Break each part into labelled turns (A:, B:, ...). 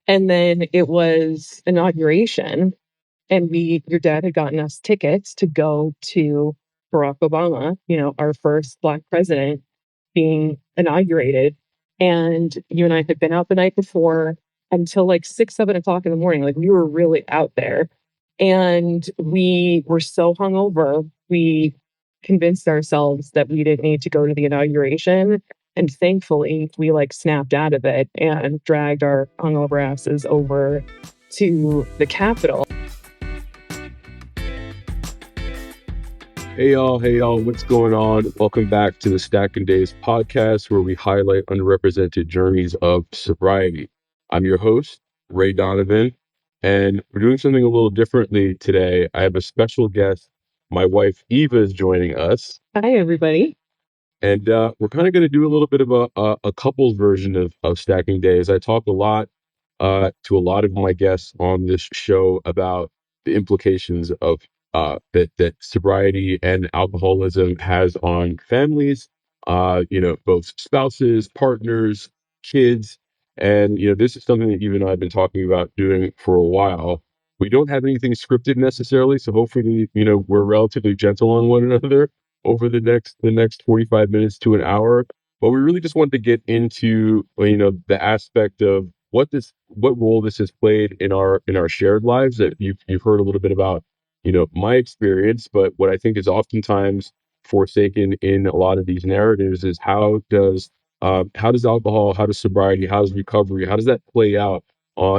A: And then it was inauguration, and your dad had gotten us tickets to go to Barack Obama, our first Black president being inaugurated. And you and I had been out the night before until like 6, 7 o'clock in the morning. Like we were really out there. And we were so hungover, we convinced ourselves that we didn't need to go to the inauguration. And thankfully, we like snapped out of it and dragged our hungover asses over to the Capitol.
B: Hey y'all, what's going on? Welcome back to the Stacking Days podcast, where we highlight underrepresented journeys of sobriety. I'm your host, Ray Donovan, and we're doing something a little differently today. I have a special guest. My wife, Eva, is joining us.
A: Hi, everybody.
B: And we're kind of going to do a little bit of a couples version of Stacking Days. I talk a lot to a lot of my guests on this show about the implications of that sobriety and alcoholism has on families, both spouses, partners, kids. And, this is something that even I've been talking about doing for a while. We don't have anything scripted necessarily, so hopefully, we're relatively gentle on one another over the next 45 minutes to an hour. But we really just want to get into, the aspect of what role this has played in our shared lives. That you've heard a little bit about, my experience, but what I think is oftentimes forsaken in a lot of these narratives is how does alcohol, how does sobriety, how does recovery, how does that play out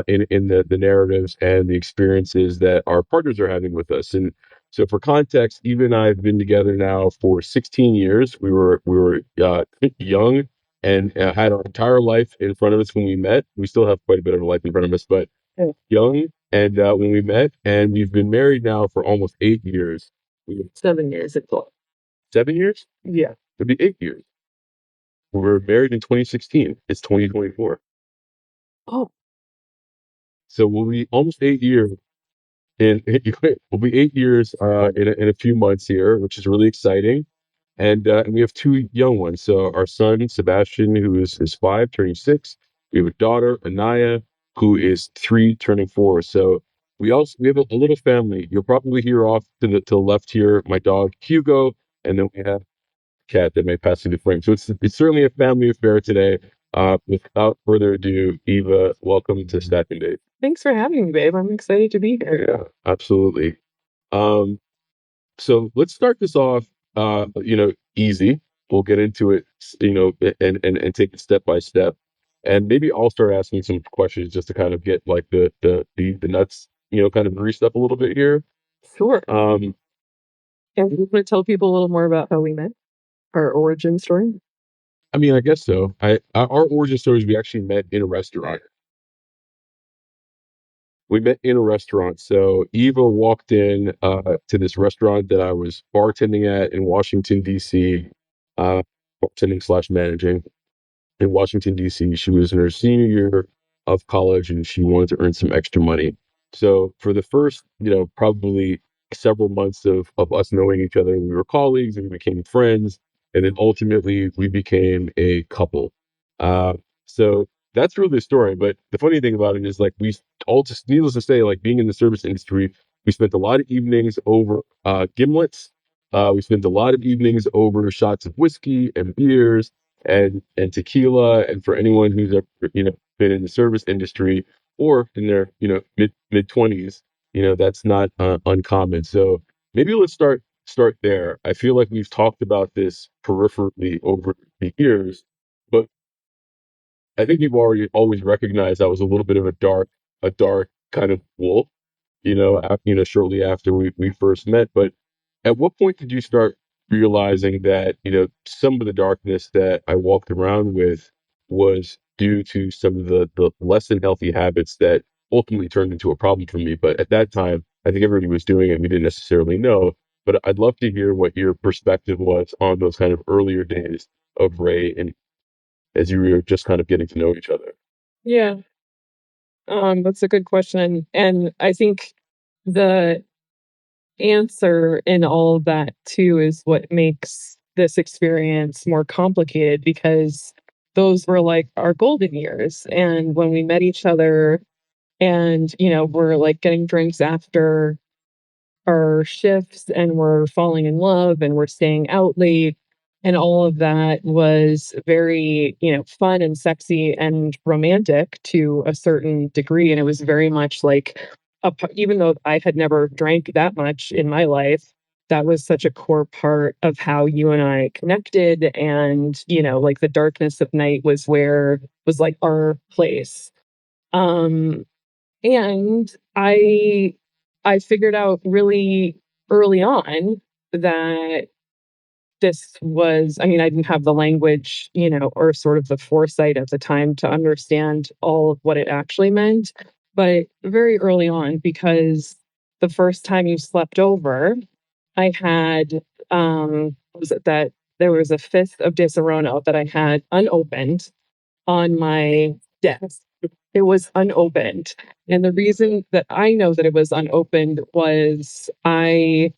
B: in the narratives and the experiences that our partners are having with us. And so for context, Eva and I have been together now for 16 years. We were young and had our entire life in front of us when we met. We still have quite a bit of a life in front of us, but young and when we met, and we've been married now for almost 8 years.
A: 7 years ago.
B: 7 years?
A: Yeah.
B: It'll be 8 years. We were married in 2016. It's 2024.
A: Oh,
B: So we'll be almost 8 years. And we'll be 8 years in a few months here, which is really exciting. And we have two young ones. So our son Sebastian, who is 5, turning 6. We have a daughter, Anaya, who is 3, turning 4. So we have a little family. You'll probably hear off to the left here my dog Hugo, and then we have a cat that may pass through the frame. So it's certainly a family affair today. Without further ado, Eva, welcome to Stacking Days.
A: thanks for having me, babe. I'm excited to be here.
B: Yeah, absolutely. Um, so let's start this off, easy. We'll get into it, and take it step by step. And maybe I'll start asking some questions just to kind of get like the nuts, kind of greased up a little bit here.
A: Sure. And you want to tell people a little more about how we met, our origin story?
B: I mean, I guess so. Our origin stories, we actually met in a restaurant. We met in a restaurant. So Eva walked in to this restaurant that I was bartending at in Washington, D.C., bartending slash managing in Washington, D.C. She was in her senior year of college and she wanted to earn some extra money. So for the first, probably several months of us knowing each other, we were colleagues and we became friends. And then ultimately we became a couple. So that's really the story. But the funny thing about it is like just needless to say, like being in the service industry, we spent a lot of evenings over gimlets. We spent a lot of evenings over shots of whiskey and beers and tequila. And for anyone who's ever, been in the service industry or in their, mid 20s, that's not uncommon. So maybe let's start there. I feel like we've talked about this peripherally over the years, but I think you've already always recognized I was a little bit of a dark kind of wolf, shortly after we first met. But at what point did you start realizing that, some of the darkness that I walked around with was due to some of the less than healthy habits that ultimately turned into a problem for me? But at that time, I think everybody was doing it. We didn't necessarily know. But I'd love to hear what your perspective was on those kind of earlier days of Ray and as you were just kind of getting to know each other.
A: Yeah. That's a good question. And I think the answer in all of that too is what makes this experience more complicated, because those were like our golden years. And when we met each other, And, we're like getting drinks after our shifts and we're falling in love and we're staying out late. And all of that was very, fun and sexy and romantic to a certain degree. And it was very much like, even though I had never drank that much in my life, that was such a core part of how you and I connected. And, like the darkness of night was like our place. Um, and I figured out really early on that this was, I mean, I didn't have the language, or sort of the foresight at the time to understand all of what it actually meant, but very early on, because the first time you slept over, I had, was it that there was a fifth of Disaronno that I had unopened on my desk. It was unopened. And the reason that I know that it was unopened was you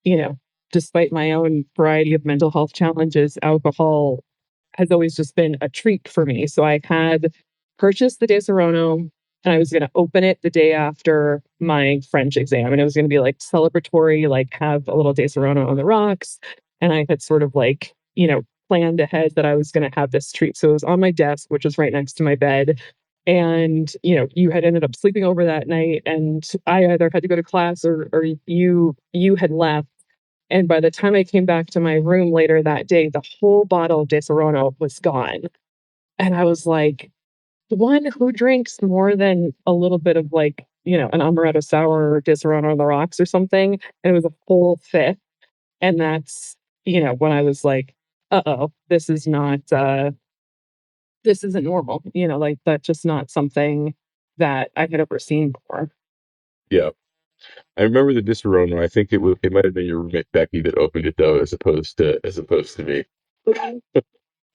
A: know, despite my own variety of mental health challenges, alcohol has always just been a treat for me. So I had purchased the Deserono and I was going to open it the day after my French exam. And it was going to be like celebratory, like have a little Deserono on the rocks. And I had sort of like, planned ahead that I was going to have this treat. So it was on my desk, which was right next to my bed. And, you had ended up sleeping over that night and I either had to go to class or you had left. And by the time I came back to my room later that day, the whole bottle of Disaronno was gone. And I was like, the one who drinks more than a little bit of like, an amaretto sour or Disaronno on the rocks or something. And it was a whole fifth. And that's, when I was like, uh-oh, this isn't normal. Like that's just not something that I had ever seen before.
B: Yeah. I remember the Disaronno. I think it might have been your roommate Becky that opened it though, as opposed to me.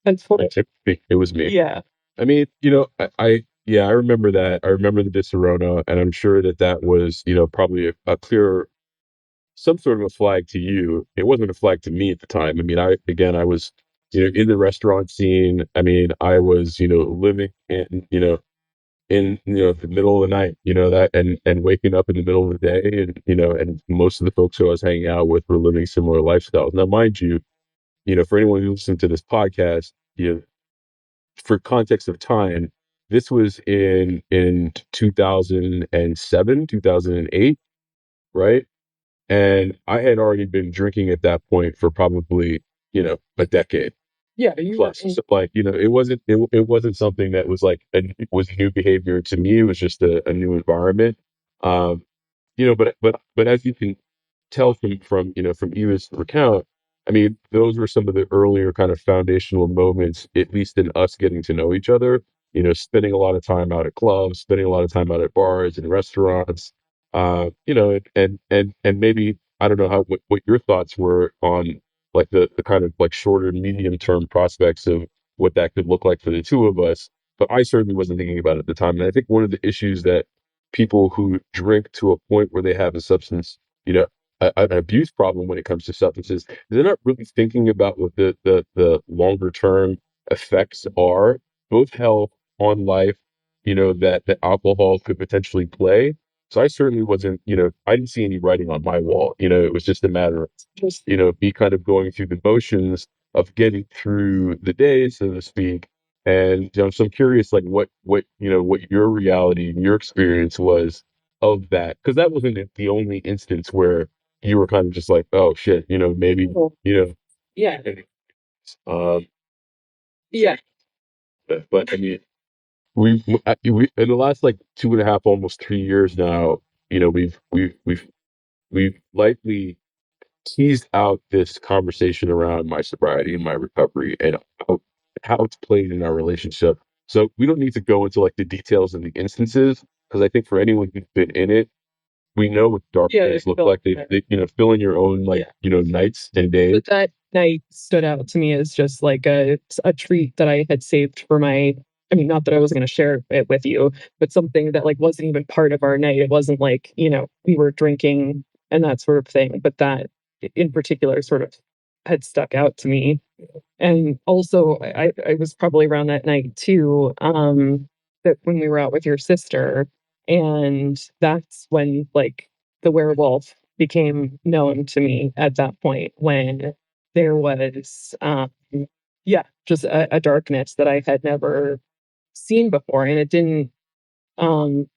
A: Unfortunately.
B: It was me.
A: Yeah.
B: I mean, yeah, I remember that. I remember the Disaronno, and I'm sure that that was, probably a clear, some sort of a flag to you. It wasn't a flag to me at the time. I mean, I was, in the restaurant scene. I mean, I was, living in the middle of the night, that, and waking up in the middle of the day, and and most of the folks who I was hanging out with were living similar lifestyles. Now, mind you, for anyone who listens to this podcast, for context of time, this was in 2007, 2008, right? And I had already been drinking at that point for probably, a decade
A: Yeah. You were
B: plus. So like, it wasn't something that was like it was new behavior to me. It was just a new environment. Um, but as you can tell from Eva's recount, I mean, those were some of the earlier kind of foundational moments, at least in us getting to know each other. Spending a lot of time out at clubs, spending a lot of time out at bars and restaurants. And maybe I don't know what your thoughts were on like the kind of like shorter medium term prospects of what that could look like for the two of us. But I certainly wasn't thinking about it at the time. And I think one of the issues that people who drink to a point where they have a substance, you know, an abuse problem when it comes to substances, they're not really thinking about what the longer term effects are, both health on life, that alcohol could potentially play. So I certainly wasn't, I didn't see any writing on my wall. It was just a matter of just, me kind of going through the motions of getting through the day, so to speak. And so I'm curious, like what your reality and your experience was of that, because that wasn't the only instance where you were kind of just like, oh shit, maybe,
A: Cool.
B: you know,
A: Yeah.
B: um,
A: Yeah.
B: but I mean, we in the last like 2.5, almost 3 years now, we've likely teased out this conversation around my sobriety and my recovery and how it's played in our relationship. So we don't need to go into like the details and the instances, because I think for anyone who's been in it, we know what dark
A: Yeah,
B: days look
A: fill
B: like.
A: in
B: They fill in your own like,
A: Yeah.
B: nights and days.
A: But that night stood out to me as just like a treat that I had saved for my, I mean, not that I was gonna share it with you, but something that like wasn't even part of our night. It wasn't like, we were drinking and that sort of thing, but that in particular sort of had stuck out to me. And also I was probably around that night too, that when we were out with your sister. And that's when, like, the werewolf became known to me at that point, when there was, yeah, just a darkness that I had never seen before, and it didn't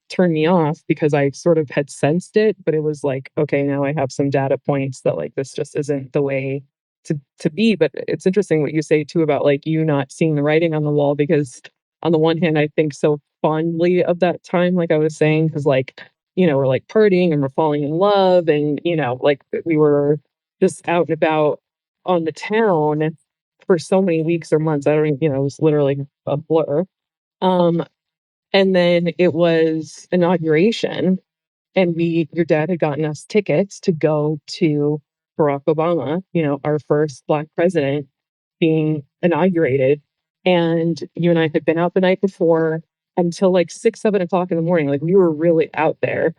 A: turn me off because I sort of had sensed it, but it was like, okay, now I have some data points that, like, this just isn't the way to be. But it's interesting what you say too about, like, you not seeing the writing on the wall, because on the one hand I think so fondly of that time, like I was saying, because, like, we're like partying and we're falling in love, and like we were just out and about on the town for so many weeks or months. I don't even, it was literally a blur. um and then it was inauguration, and your dad had gotten us tickets to go to Barack Obama, our first Black president, being inaugurated. And you and I had been out the night before until like 6, 7 o'clock in the morning. Like, we were really out there.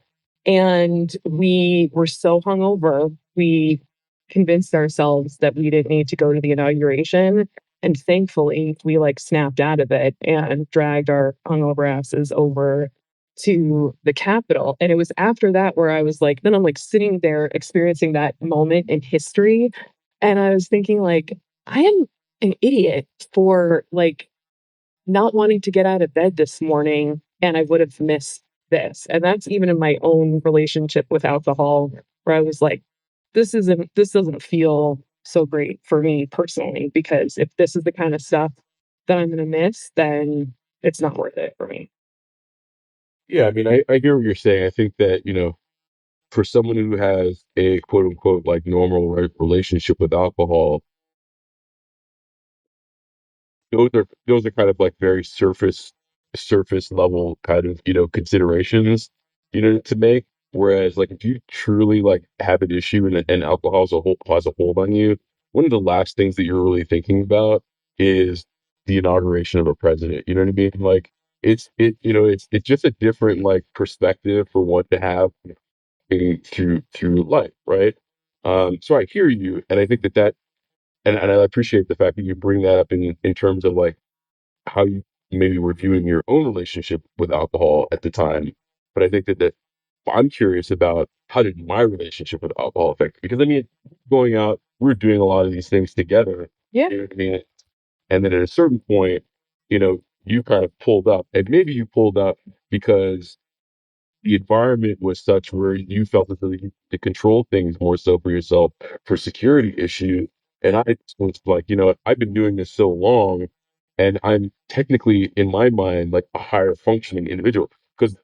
A: And we were so hungover, we convinced ourselves that we didn't need to go to the inauguration. And thankfully, we like snapped out of it and dragged our hungover asses over to the Capitol. And it was after that where I was like, then I'm like sitting there experiencing that moment in history. And I was thinking, like, I am an idiot for like not wanting to get out of bed this morning, and I would have missed this. And that's even in my own relationship with alcohol, where I was like, this doesn't feel so great for me personally, because if this is the kind of stuff that I'm going to miss, then it's not worth it for me.
B: Yeah, I mean, I hear what you're saying. I think that, for someone who has a quote unquote like normal relationship with alcohol, those are kind of like very surface level kind of, considerations, to make. Whereas like if you truly like have an issue and alcohol has a hold on you, one of the last things that you're really thinking about is the inauguration of a president. You know what I mean? Like it's just a different like perspective for one to have through life, right? So I hear you, and I think and I appreciate the fact that you bring that up in terms of like how you maybe were viewing your own relationship with alcohol at the time. But I think that I'm curious about, how did my relationship with alcohol affect me? Because I mean, going out, we are doing a lot of these things together.
A: Yeah.
B: You know what I mean? And then at a certain point, you kind of pulled up, and maybe you pulled up because the environment was such where you felt as though you to control things more so for yourself for security issues. And I was like, I've been doing this so long, and I'm technically in my mind like a higher functioning individual. Because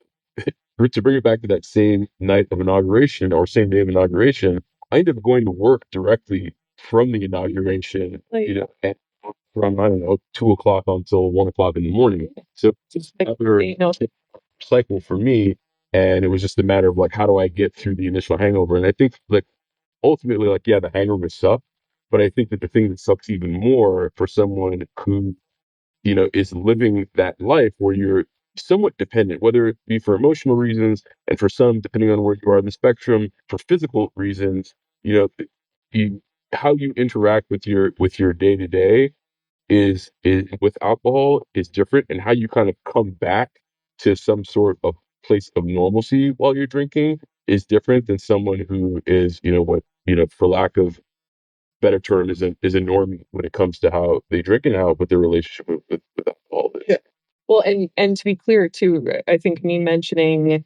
B: to bring it back to that same night of inauguration or same day of inauguration, I ended up going to work directly from the inauguration,
A: Like,
B: and from I don't know 2 o'clock until 1 o'clock in the morning. So it's
A: like,
B: another
A: you know,
B: cycle for me. And it was just a matter of like, how do I get through the initial hangover? And I think like ultimately, like, yeah, the hangover sucked. But I think that the thing that sucks even more for someone who, is living that life where you're somewhat dependent, whether it be for emotional reasons, and for some, depending on where you are on the spectrum, for physical reasons, you know, you, how you interact with your day to day is with alcohol is different, and how you kind of come back to some sort of place of normalcy while you're drinking is different than someone who is, what, for lack of better term, is a normie when it comes to how they drink and how what their relationship with alcohol is.
A: yeah. Well, and to be clear too, I think me mentioning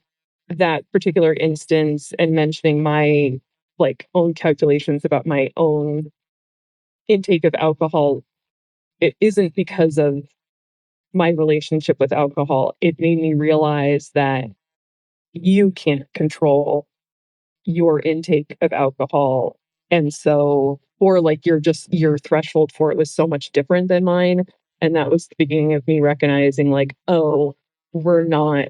A: that particular instance and mentioning my like own calculations about my own intake of alcohol, it isn't because of my relationship with alcohol. It made me realize that you can't control your intake of alcohol. And so, or like your threshold for it was so much different than mine. And that was the beginning of me recognizing, like, oh, we're not,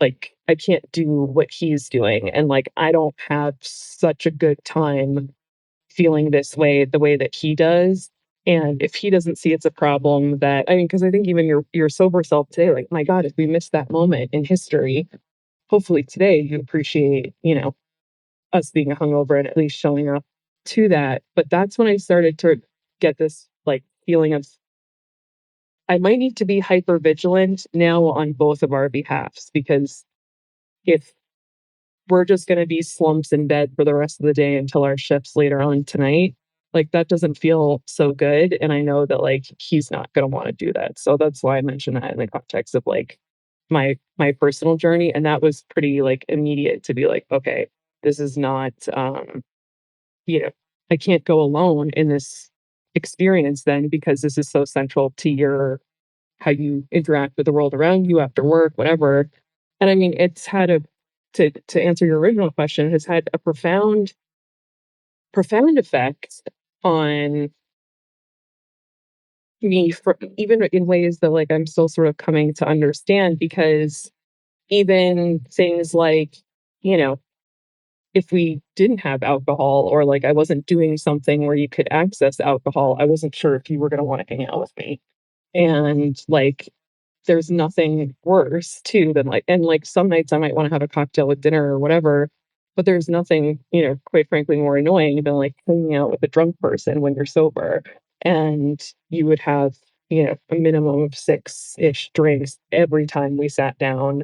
A: like, I can't do what he's doing. And like, I don't have such a good time feeling this way, the way that he does. And if he doesn't see it's a problem, that, I mean, because I think even your sober self today, like, my God, if we missed that moment in history, hopefully today you appreciate, us being hungover and at least showing up to that. But that's when I started to get this like feeling of, I might need to be hyper vigilant now on both of our behalfs, because if we're just going to be slumps in bed for the rest of the day until our shifts later on tonight, like that doesn't feel so good. And I know that like he's not going to want to do that. So that's why I mentioned that in the context of like my personal journey. And that was pretty like immediate to be like, okay, this is not you know, I can't go alone in this experience then because this is so central to your how you interact with the world around you after work, whatever. And I mean, it's had a to answer your original question, it has had a profound effect on me for even in ways that like I'm still sort of coming to understand because even things like, you know, if we didn't have alcohol or like I wasn't doing something where you could access alcohol, I wasn't sure if you were going to want to hang out with me. And like there's nothing worse too than like and like some nights I might want to have a cocktail with dinner or whatever, but there's nothing, quite frankly more annoying than like hanging out with a drunk person when you're sober. And you would have, a minimum of 6-ish drinks every time we sat down,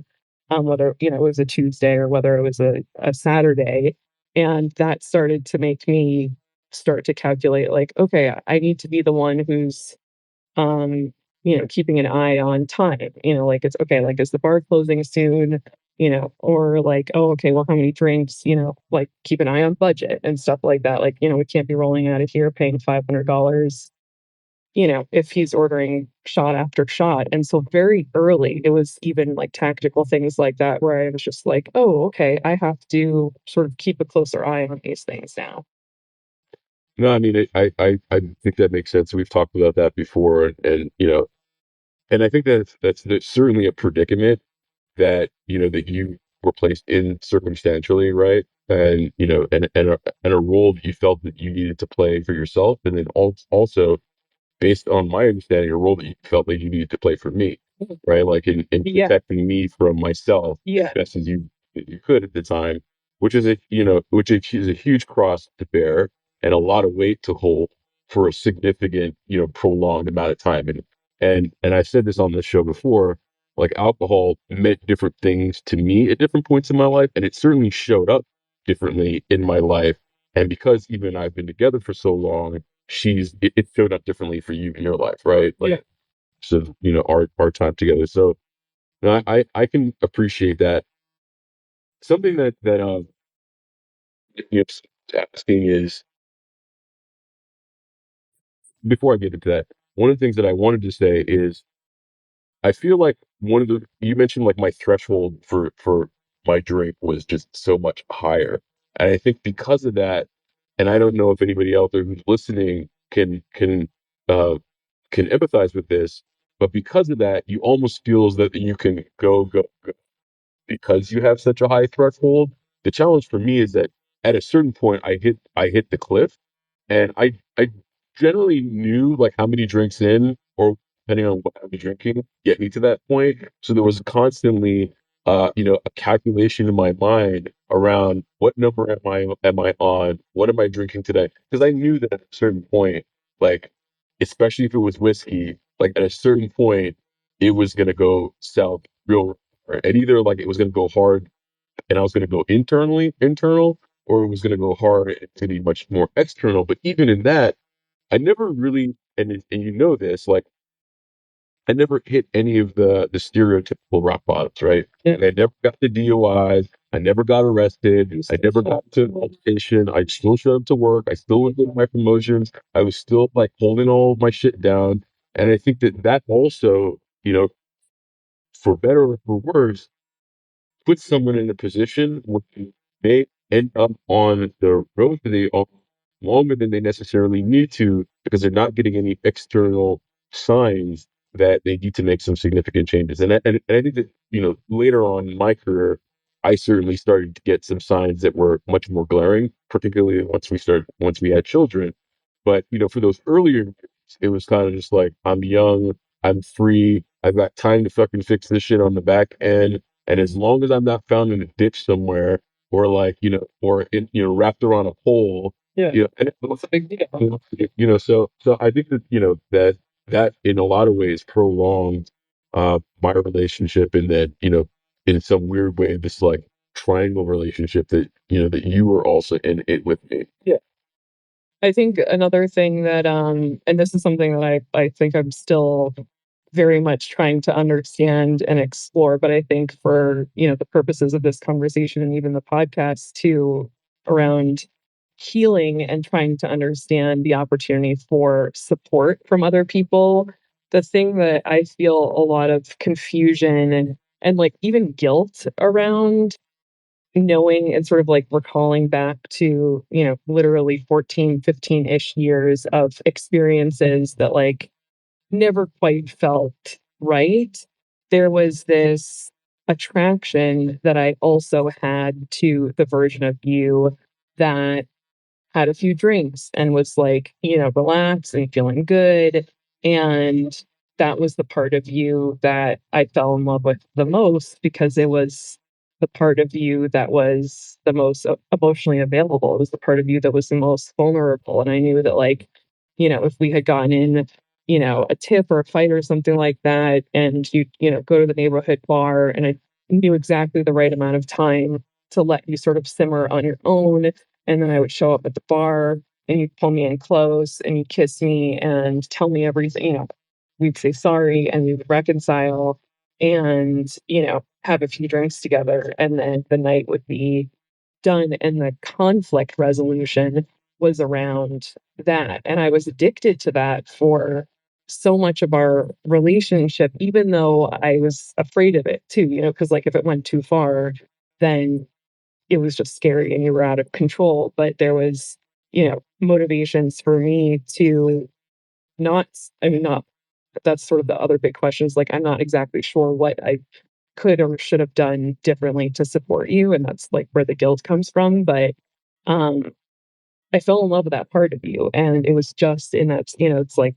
A: whether, it was a Tuesday or whether it was a Saturday. And that started to make me start to calculate like, okay, I need to be the one who's um, keeping an eye on time, like it's okay, like is the bar closing soon, or like, oh, okay, well, how many drinks, like keep an eye on budget and stuff like that. Like, we can't be rolling out of here paying $500, if he's ordering shot after shot. And so very early, it was even like tactical things like that where I was just like, oh, okay, I have to sort of keep a closer eye on these things now.
B: No, I mean, I think that makes sense. We've talked about that before, and and I think that's certainly a predicament that that you were placed in circumstantially, right? And and a role that you felt that you needed to play for yourself, and then also based on my understanding, a role that you felt like you needed to play for me, right? Like in
A: Yeah.
B: protecting me from myself as
A: Yeah.
B: best as you could at the time, which is is a huge cross to bear and a lot of weight to hold for a significant, prolonged amount of time. And I said this on the show before, like alcohol meant different things to me at different points in my life, and it certainly showed up differently in my life. And because even I've been together for so long, it showed up differently for you in your life, right? Like, yeah. So our time together. So I can appreciate that. Something that you know, asking is, before I get into that, one of the things that I wanted to say is I feel like one of the you mentioned like my threshold for my drink was just so much higher, and I think because of that, and I don't know if anybody out there who's listening uh can empathize with this, but because of that, you almost feel as that you can go because you have such a high threshold. The challenge for me is that at a certain point, I hit the cliff, and I generally knew like how many drinks in, or depending on what I'm drinking, get me to that point. So there was constantly a calculation in my mind around what number am I on? What am I drinking today? Because I knew that at a certain point, like especially if it was whiskey, like at a certain point, it was gonna go south real, and either like it was gonna go hard and I was gonna go internal, or it was gonna go hard and it's gonna be much more external. But even in that, I never really, and this, like I never hit any of the stereotypical rock bottoms, right? Yeah. I never got the DUIs. I never got arrested. I never got to an altercation. I still showed up to work. I still was getting my promotions. I was still like holding all of my shit down. And I think that also, for better or for worse, put someone in a position where they end up on the road that they are longer than they necessarily need to because they're not getting any external signs that they need to make some significant changes. And I think that, later on in my career, I certainly started to get some signs that were much more glaring, particularly once we had children. But, for those earlier years, it was kind of just like, I'm young, I'm free, I've got time to fucking fix this shit on the back end. And as long as I'm not found in a ditch somewhere, or like, or in, wrapped around a pole, yeah, and it's a big deal. So I think that, that in a lot of ways prolonged my relationship, and then, in some weird way this like triangle relationship that that you were also in it with me.
A: Yeah. I think another thing that, and this is something that I think I'm still very much trying to understand and explore, but I think for, the purposes of this conversation and even the podcast too, around healing and trying to understand the opportunity for support from other people, the thing that I feel a lot of confusion and like even guilt around knowing and sort of like recalling back to, literally 14, 15-ish years of experiences that like never quite felt right. There was this attraction that I also had to the version of you that had a few drinks and was like, relaxed and feeling good. And that was the part of you that I fell in love with the most because it was the part of you that was the most emotionally available. It was the part of you that was the most vulnerable. And I knew that, like, if we had gotten in, a tip or a fight or something like that, and go to the neighborhood bar, and I knew exactly the right amount of time to let you sort of simmer on your own, and then I would show up at the bar and you'd pull me in close and you'd kiss me and tell me everything, we'd say sorry and we would reconcile and, have a few drinks together. And then the night would be done. And the conflict resolution was around that. And I was addicted to that for so much of our relationship, even though I was afraid of it too, because like if it went too far, then it was just scary and you were out of control. But there was, motivations for me to not, I mean, not, that's sort of the other big question is like, I'm not exactly sure what I could or should have done differently to support you. And that's like where the guilt comes from. But um, I fell in love with that part of you. And it was just in that, it's like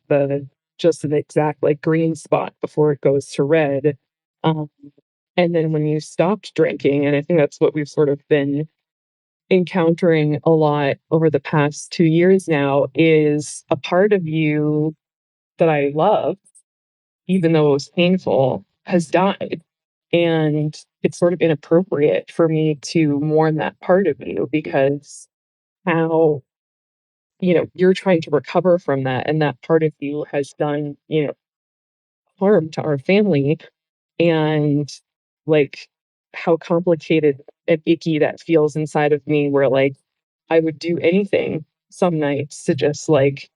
A: just an exact like green spot before it goes to red. Um, and then when you stopped drinking, and I think that's what we've sort of been encountering a lot over the past 2 years now, is a part of you that I love, even though it was painful, has died. And it's sort of inappropriate for me to mourn that part of you because how, you're trying to recover from that. And that part of you has done, harm to our family. And like how complicated and icky that feels inside of me, where like I would do anything some nights to just like,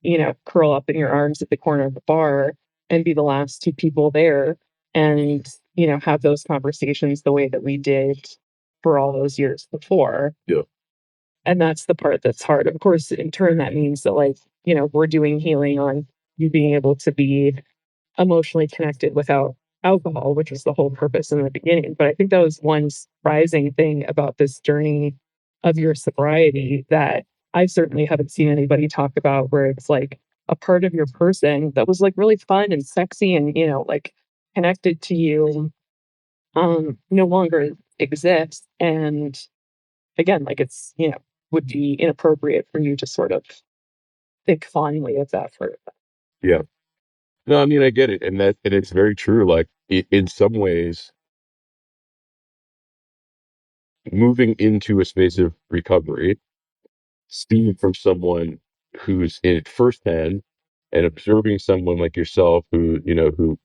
A: curl up in your arms at the corner of the bar and be the last two people there and, have those conversations the way that we did for all those years before.
B: Yeah.
A: And that's the part that's hard. Of course, in turn, that means that like, we're doing healing on you being able to be emotionally connected without alcohol, which was the whole purpose in the beginning. But I think that was one surprising thing about this journey of your sobriety that I certainly haven't seen anybody talk about, where it's like a part of your person that was like really fun and sexy and, like connected to you, no longer exists. And again, like it's, would be inappropriate for you to sort of think fondly of that for
B: Yeah. No, I mean, I get it, and it's very true. Like in some ways, moving into a space of recovery, speaking from someone who's in it firsthand, and observing someone like yourself who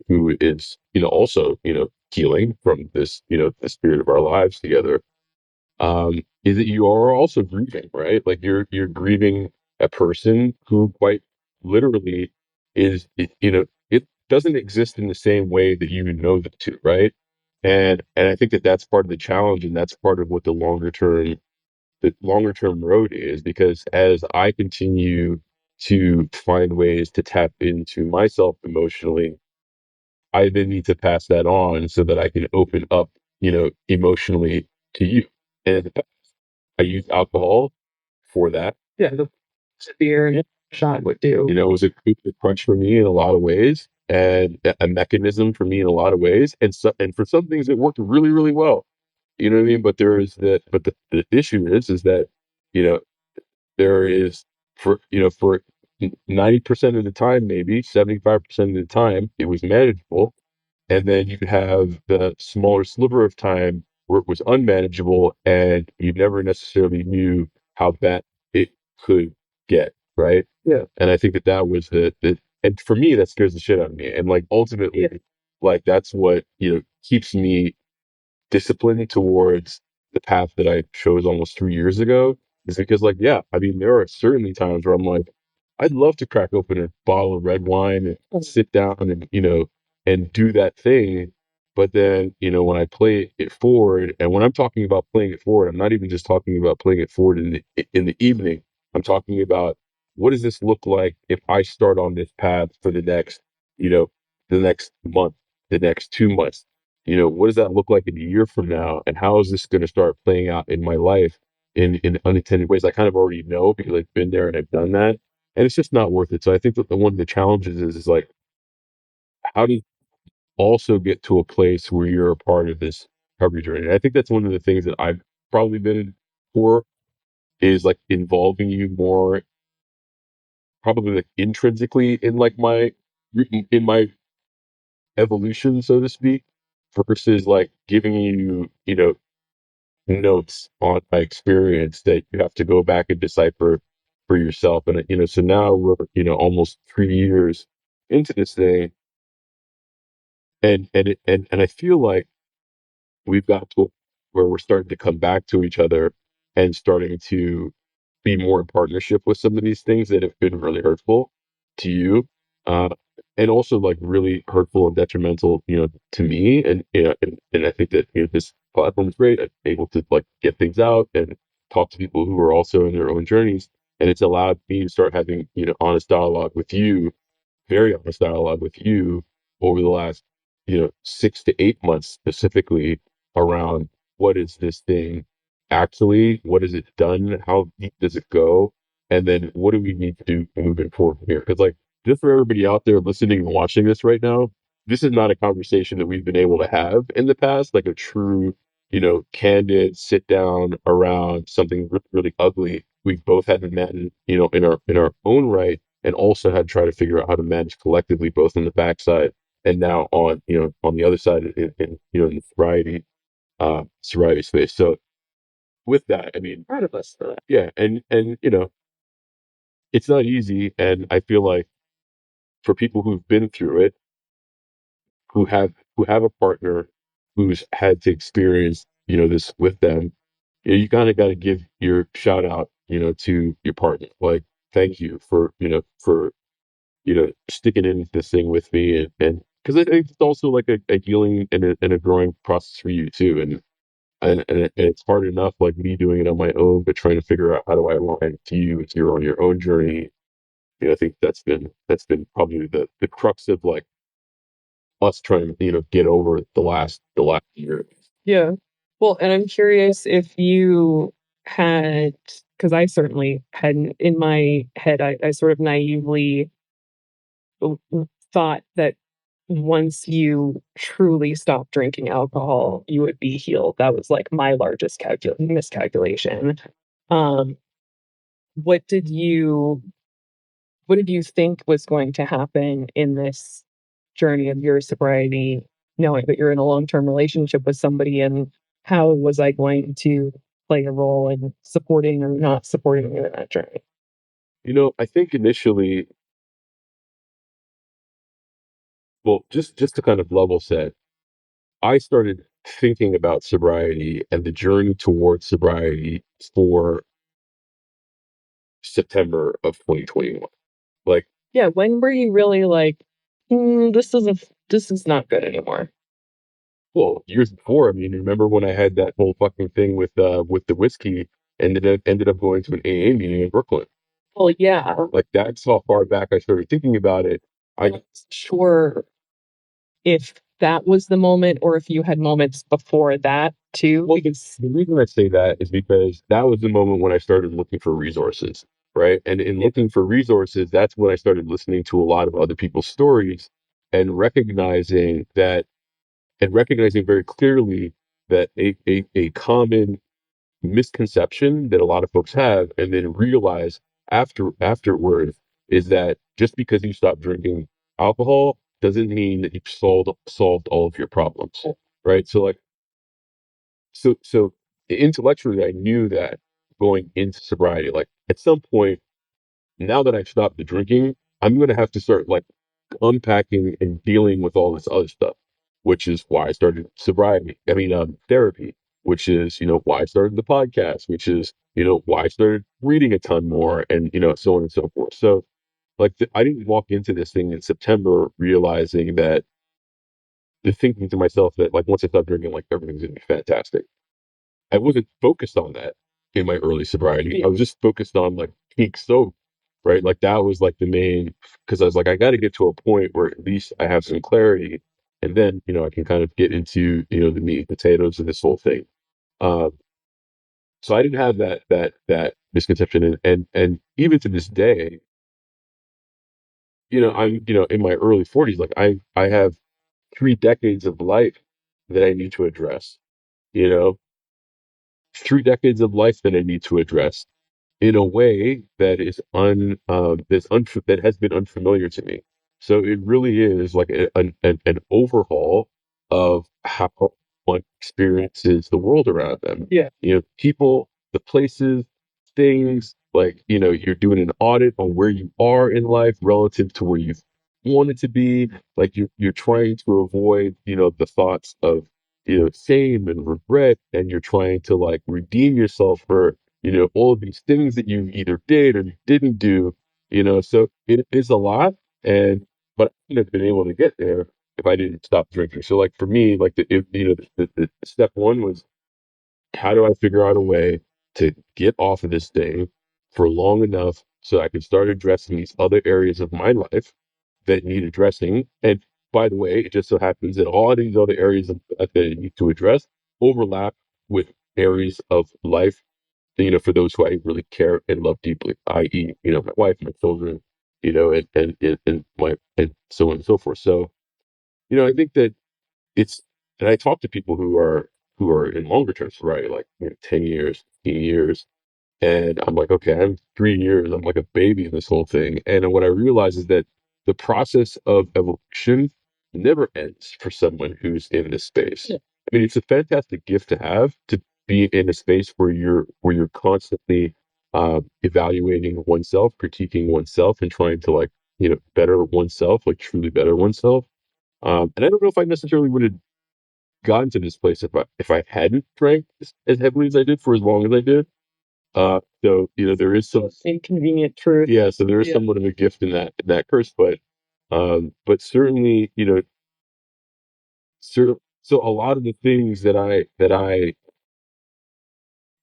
B: who is also healing from this the spirit of our lives together, is that you are also grieving, right? Like you're grieving a person who quite literally it doesn't exist in the same way that you know them to, right? And I think that that's part of the challenge, and that's part of what the longer term road is, because as I continue to find ways to tap into myself emotionally, I then need to pass that on so that I can open up, emotionally to you. And I use alcohol for that.
A: yeah, the beer and shot would do.
B: It was a crutch for me in a lot of ways, and a mechanism for me in a lot of ways. And for some things it worked really, really well. You know what I mean? But there is that, but the issue is that, you know, there is for 90% of the time, maybe 75% of the time, it was manageable. And then you have the smaller sliver of time where it was unmanageable and you never necessarily knew how bad it could get, right? Yeah. And I think that that was and for me, that scares the shit out of me. And like ultimately, yeah, like that's what, keeps me discipline towards the path that I chose almost 3 years ago is because, like, yeah, I mean, there are certainly times where I'm like, I'd love to crack open a bottle of red wine and sit down and, and do that thing. But then, when I play it forward, and when I'm talking about playing it forward, I'm not even just talking about playing it forward in the evening. I'm talking about what does this look like if I start on this path for the next month, the next 2 months, what does that look like in a year from now? And how is this going to start playing out in my life in unintended ways? I kind of already know because I've been there and I've done that. And it's just not worth it. So I think that one of the challenges is like, how do you also get to a place where you're a part of this recovery journey? And I think that's one of the things that I've probably been for is like involving you more, probably like intrinsically in like my evolution, so to speak, versus like giving you, notes on my experience that you have to go back and decipher for yourself. And, so now we're, almost 3 years into this thing. And I feel like we've got to where we're starting to come back to each other and starting to be more in partnership with some of these things that have been really hurtful to you, uh, and also like really hurtful and detrimental, to me. And and I think that this platform is great. I'm able to like get things out and talk to people who are also in their own journeys, and it's allowed me to start having honest dialogue with you, very honest dialogue with you over the last, 6 to 8 months specifically around what is this thing actually, what has it done, how deep does it go, and then what do we need to do moving forward from here? Because like just for everybody out there listening and watching this right now, this is not a conversation that we've been able to have in the past, like a true, candid sit down around something really, really ugly. We've both had to manage, in our own right, and also had to try to figure out how to manage collectively, both on the backside and now on on the other side in the sobriety space. So with that, I mean, proud of us for that. Yeah, and it's not easy, and I feel like for people who've been through it, who have a partner who's had to experience this with them, you kind of got to give your shout out to your partner, like thank you for for sticking in this thing with me, and because I think it's also like a healing and a growing process for you too, and it's hard enough like me doing it on my own, but trying to figure out how do I align to you if you're on your own journey. I think that's been probably the crux of like us trying to get over the last year. Yeah. Well, and I'm curious if you had, because I certainly hadn't in my head, I sort of naively thought that once you truly stopped drinking alcohol, you would be healed. That was like my largest miscalculation. Um, what did you what did you think was going to happen in this journey of your sobriety, knowing that you're in a long-term relationship with somebody, and how was I going to play a role in supporting or not supporting you in that journey? I think initially, well, just to kind of level set, I started thinking about sobriety and the journey towards sobriety for September of 2021. Like, yeah, when were you really like, this is not good anymore? Well, years before, I mean, remember when I had that whole fucking thing with the whiskey and then ended up going to an AA meeting in Brooklyn. Well, yeah. Like that's how far back I started thinking about it. I wasn't sure if that was the moment or if you had moments before that too. Well, the reason I say that is because that was the moment when I started looking for resources, right? And in looking for resources, that's when I started listening to a lot of other people's stories and recognizing very clearly that a common misconception that a lot of folks have and then realize afterward is that just because you stop drinking alcohol doesn't mean that you've solved all of your problems, right? So intellectually, I knew that going into sobriety, like at some point, now that I've stopped the drinking, I'm going to have to start like unpacking and dealing with all this other stuff, which is why I started sobriety. I mean, therapy, which is, why I started the podcast, which is, why I started reading a ton more and, so on and so forth. So like, I didn't walk into this thing in September realizing that the thinking to myself that like, once I stop drinking, like everything's going to be fantastic. I wasn't focused on that in my early sobriety. I was just focused on like peak sober, right? Like that was like the main, because I was like, I got to get to a point where at least I have some clarity, and then I can kind of get into the meat and potatoes of this whole thing. Um, so I didn't have that misconception, and even to this day, I'm in my early 40s. Like I have 3 decades of life that I need to address. You know, 3 decades of life that I need to address in a way that is that has been unfamiliar to me. So it really is like an overhaul of how one experiences the world around them. Yeah. People, the places, things, like, you're doing an audit on where you are in life relative to where you want it to be. Like you're trying to avoid, the thoughts of, shame and regret, and you're trying to like redeem yourself for all of these things that you either did or you didn't do, so it is a lot. But I wouldn't have been able to get there if I didn't stop drinking. So like for me, like the step one was, how do I figure out a way to get off of this thing for long enough so I can start addressing these other areas of my life that need addressing? And by the way, it just so happens that all of these other areas that I need to address overlap with areas of life, for those who I really care and love deeply, i.e., my wife, my children, and my, and so on and so forth. So, I think that it's, and I talk to people who are in longer term sobriety, like 10 years, 15 years, and I'm like, okay, I'm 3 years. I'm like a baby in this whole thing. And what I realize is that the process of evolution never ends for someone who's in this space. Yeah. I mean, it's a fantastic gift to have, to be in a space where you're constantly evaluating oneself, critiquing oneself, and trying to like better oneself, like truly better oneself. And I don't know if I necessarily would have gotten to this place if I hadn't drank as heavily as I did for as long as I did. So there is some inconvenient truth. Yeah, so there is somewhat of a gift in that curse, but certainly, so a lot of the things that I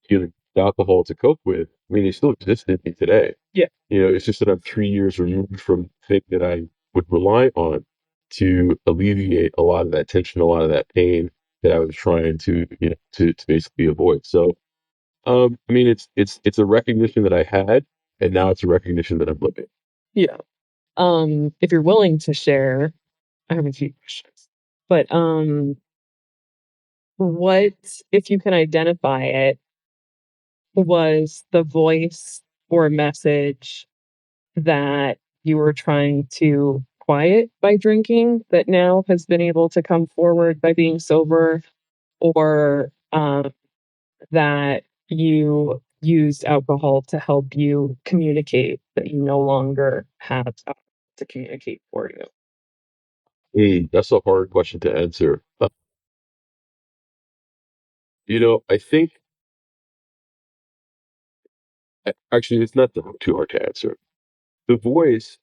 B: use alcohol to cope with, I mean, they still exist in me today. Yeah. It's just that I'm 3 years removed from the thing that I would rely on to alleviate a lot of that tension, a lot of that pain that I was trying to basically avoid. So I mean, it's a recognition that I had, and now it's a recognition that I'm living. Yeah. If you're willing to share, I have a few questions. But what, if you can identify it, was the voice or message that you were trying to quiet by drinking that now has been able to come forward by being sober, or that you used alcohol to help you communicate that you no longer have alcohol to communicate for you? Hey, that's a hard question to answer. I think actually it's not too hard to answer. The voice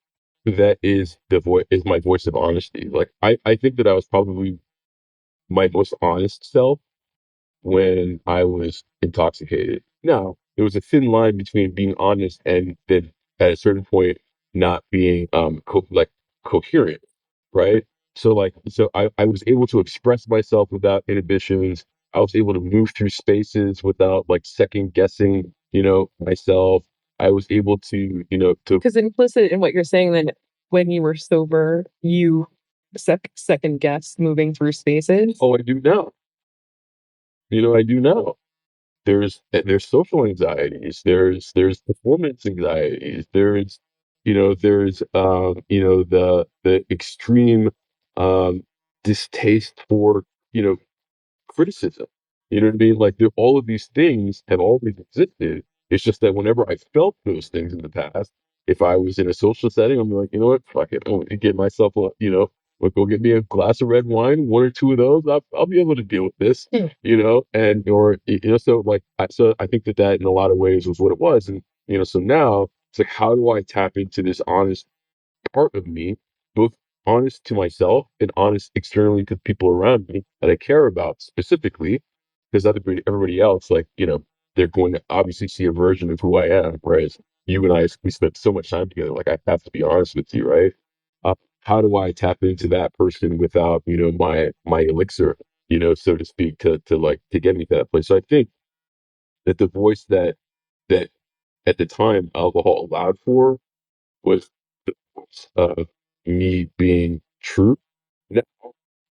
B: that is the voice is my voice of honesty. Like I think that I was probably my most honest self when I was intoxicated. Now, there was a thin line between being honest and then at a certain point not being like coherent, right? So I was able to express myself without inhibitions. I was able to move through spaces without like second guessing, myself. I was able to, because implicit in what you're saying, then when you were sober, you second guess moving through spaces. Oh, I do now. I do now. There's social anxieties, there's performance anxieties, there's the extreme um, distaste for, you know, criticism. You know what I mean? Like, all of these things have always existed. It's just that whenever I felt those things in the past, if I was in a social setting, I'm like, you know what, fuck it, I'm gonna get myself a, like, go get me a glass of red wine, one or two of those. I'll be able to deal with this, and or so like, so I think that that in a lot of ways was what it was, and so now it's like, how do I tap into this honest part of me, both honest to myself and honest externally to people around me that I care about specifically, because everybody else, like, they're going to obviously see a version of who I am, whereas you and I, we spent so much time together. Like, I have to be honest with you, right? How do I tap into that person without, my elixir, so to speak, to get me to that place? So I think that the voice that at the time alcohol allowed for was the voice of me being true. Now,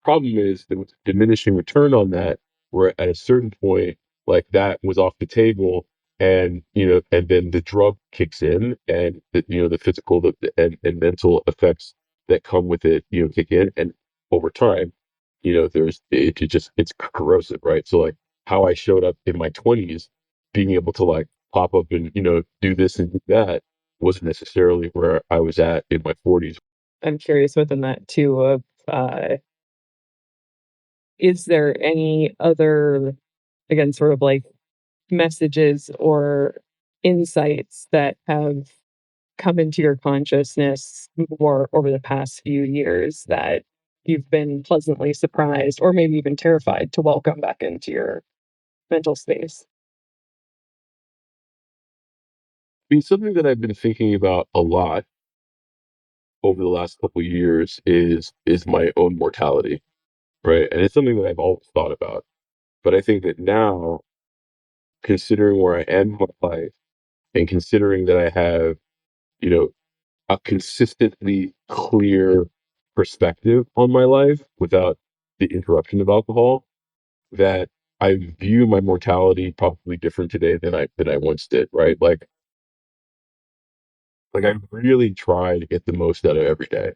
B: problem is there was a diminishing return on that, where at a certain point, like, that was off the table, and and then the drug kicks in, and the physical and mental effects that come with it, kick in, and over time, it's corrosive, right? So, like, how I showed up in my 20s, being able to, like, pop up and do this and do that, wasn't necessarily where I was at in my 40s.
A: I'm curious within that too of, uh, is there any other, again, sort of like messages or insights that have come into your consciousness more over the past few years that you've been pleasantly surprised or maybe even terrified to welcome back into your mental space?
B: I mean, something that I've been thinking about a lot over the last couple of years is my own mortality, right? And it's something that I've always thought about. But I think that now, considering where I am in my life, and considering that I have, you know, a consistently clear perspective on my life without the interruption of alcohol, that I view my mortality probably different today than I once did, right? Like, I really try to get the most out of every day.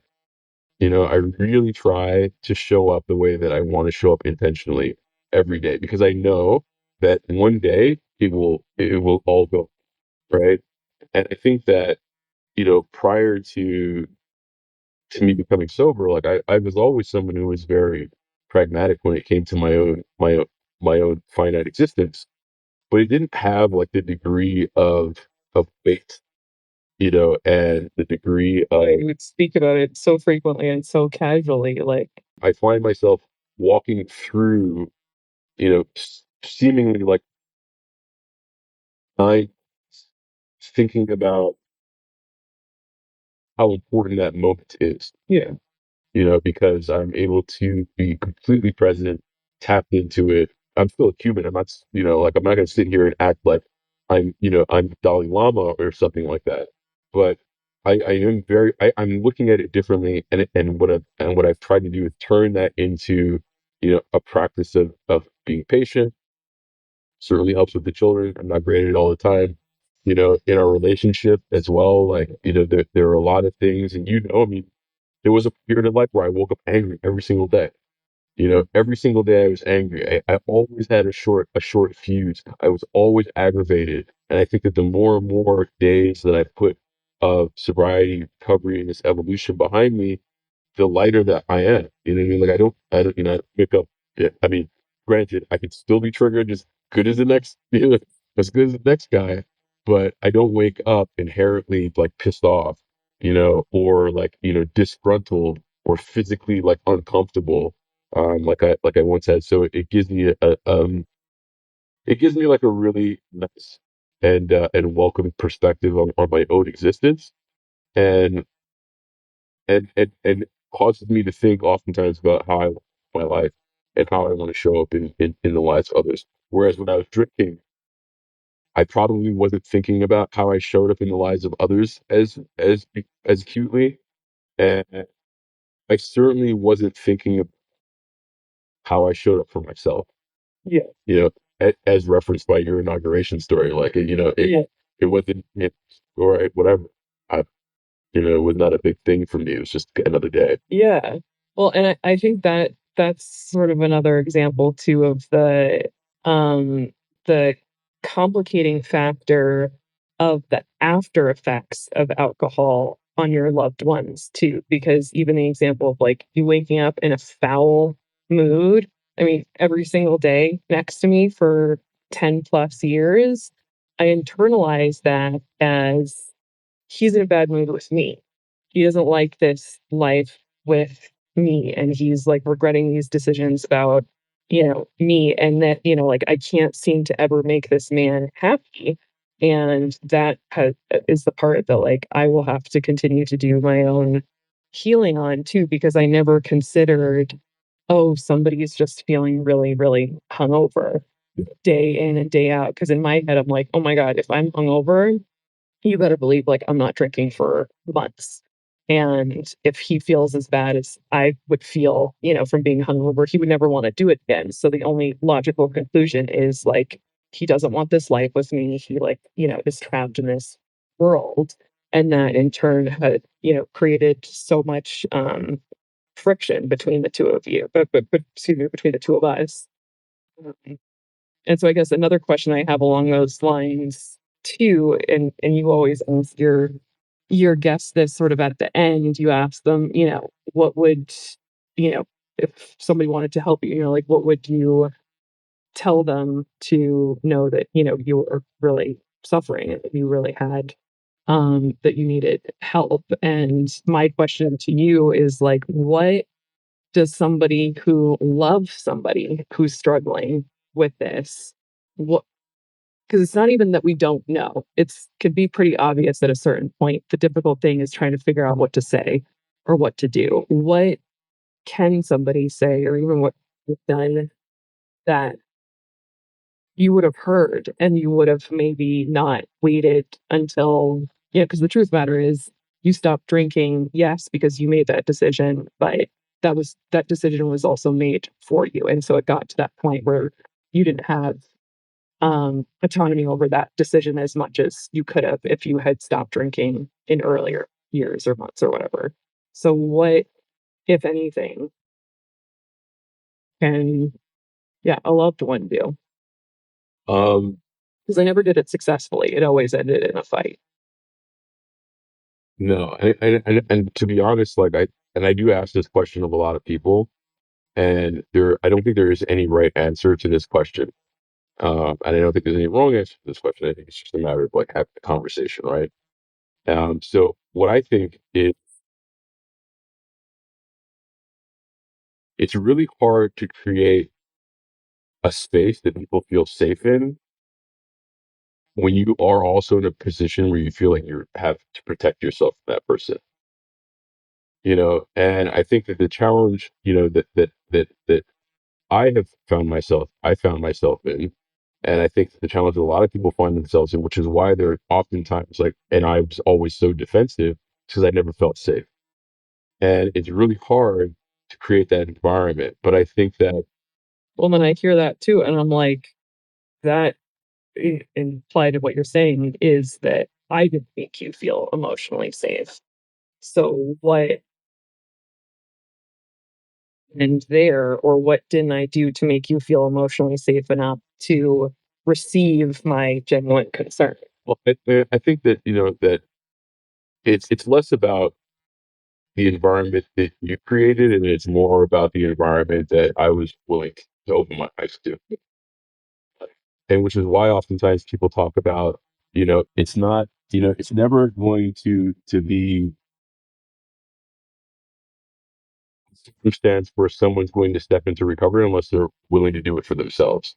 B: I really try to show up the way that I want to show up intentionally every day, because I know that one day it will all go right. And I think that, prior to me becoming sober, like, I was always someone who was very pragmatic when it came to my own finite existence, but it didn't have, like, the degree of weight, and the degree of,
A: You would speak about it so frequently and so casually, like,
B: I find myself walking through, seemingly like I thinking about how important that moment is.
A: yeah,
B: Because I'm able to be completely present, tapped into it. I'm still a human. I'm not, like, I'm not going to sit here and act like I'm Dalai Lama or something like that. But I'm looking at it differently, and what I've tried to do is turn that into, a practice of being patient. Certainly helps with the children. I'm not great at it all the time. In our relationship as well, like, there are a lot of things, and, I mean, there was a period of life where I woke up angry every single day. Every single day I was angry. I always had a short fuse. I was always aggravated. And I think that the more and more days that I put of sobriety, recovery, and this evolution behind me, the lighter that I am. You know what I mean? Like, I don't, I don't pick up. Yeah, I mean, granted, I could still be triggered as good as the next, as good as the next guy, but I don't wake up inherently, like, pissed off, or, like, disgruntled, or physically, like, uncomfortable, like I once had. So it gives me it gives me, like, a really nice and welcome perspective on my own existence, and and causes me to think oftentimes about how I want my life and how I want to show up in the lives of others. Whereas when I was drinking, I probably wasn't thinking about how I showed up in the lives of others as acutely, and I certainly wasn't thinking of how I showed up for myself.
A: yeah,
B: You know, as referenced by your inauguration story, like,
A: yeah,
B: it wasn't all right, whatever. I, it was not a big thing for me. It was just another day.
A: yeah. Well, and I think that that's sort of another example too of the complicating factor of the after effects of alcohol on your loved ones too. Because even the example of like you waking up in a foul mood, I mean, every single day next to me for 10 plus years, I internalize that as he's in a bad mood with me. He doesn't like this life with me, and he's like regretting these decisions about, me, and that, like I can't seem to ever make this man happy. And is the part that like I will have to continue to do my own healing on too, because I never considered, oh, somebody's just feeling really, really hungover day in and day out. Because in my head, I'm like, oh my God, if I'm hungover, you better believe like I'm not drinking for months. And if he feels as bad as I would feel, from being hungover, he would never want to do it again. So the only logical conclusion is like he doesn't want this life with me. He like, is trapped in this world. And that in turn had, created so much friction between the two of you, but excuse me, between the two of us. Um, and so I guess another question I have along those lines too, and you always ask your guests this sort of at the end, you ask them, what would, you know, if somebody wanted to help you, like what would you tell them to know that, you were really suffering and that you really had that you needed help. And my question to you is like, what does somebody who loves somebody who's struggling with this, what, because it's not even that we don't know. It's could be pretty obvious at a certain point. The difficult thing is trying to figure out what to say or what to do. What can somebody say, or even what you've done that you would have heard and you would have maybe not waited until, because the truth matter is you stopped drinking, yes, because you made that decision, but that decision was also made for you. And so it got to that point where you didn't have autonomy over that decision as much as you could have if you had stopped drinking in earlier years or months or whatever. So, what, if anything, can, yeah, a loved one do?
B: Um,
A: Because I never did it successfully. It always ended in a fight.
B: no, and to be honest, I do ask this question of a lot of people, and I don't think there is any right answer to this question. And I don't think there's any wrong answer to this question. I think it's just a matter of like having a conversation, right? So what I think is it's really hard to create a space that people feel safe in when you are also in a position where you feel like you have to protect yourself from that person. And I think that the challenge, that I found myself in, and I think the challenge that a lot of people find themselves in, which is why they're oftentimes like, and I was always so defensive because I never felt safe. And it's really hard to create that environment. But I think that,
A: Well, then I hear that too, and I'm like, that implied in what you're saying is that I didn't make you feel emotionally safe. So, what and there, or what didn't I do to make you feel emotionally safe enough to receive my genuine concern?
B: well, I think that, that it's less about the environment that you created, and it's more about the environment that I was willing to open my eyes to. And which is why oftentimes people talk about, it's not, it's never going to be a circumstance where someone's going to step into recovery unless they're willing to do it for themselves.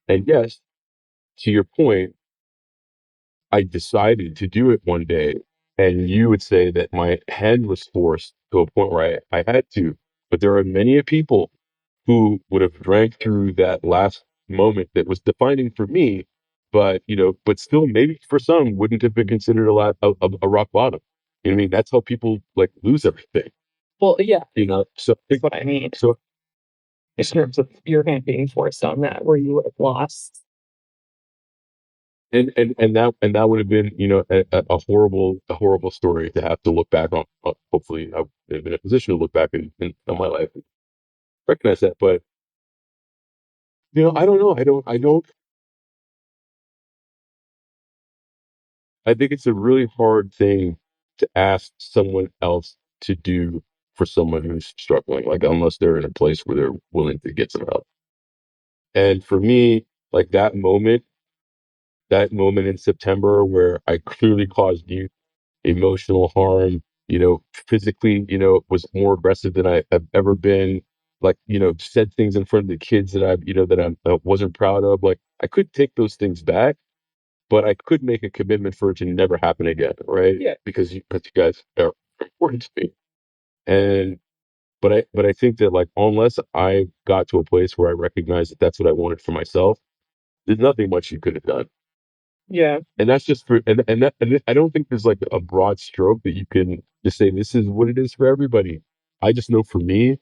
B: And yes, to your point, I decided to do it one day, and you would say that my hand was forced to a point where I had to. But there are many people who would have drank through that last moment that was defining for me, but but still maybe for some wouldn't have been considered a rock bottom. You know what I mean? That's how people like lose everything.
A: Well, yeah,
B: So
A: that's what I mean
B: so
A: in terms of your hand being forced on that, where you would have lost.
B: and that would have been, a horrible story to have to look back on. Hopefully, I would have been in a position to look back on my life and recognize that. But I don't know. I don't. I think it's a really hard thing to ask someone else to do for someone who's struggling, like unless they're in a place where they're willing to get some help. And for me, like that moment in September where I clearly caused you emotional harm, physically, was more aggressive than I have ever been. Like, said things in front of the kids that I wasn't proud of. Like, I could take those things back, but I could make a commitment for it to never happen again, right? Yeah. Because you guys are important to me. And but I think that, like, unless I got to a place where I recognized that that's what I wanted for myself, there's nothing much you could have done. Yeah. And that's just for and I don't think there's like a broad stroke that you can just say this is what it is for everybody. I just know for me,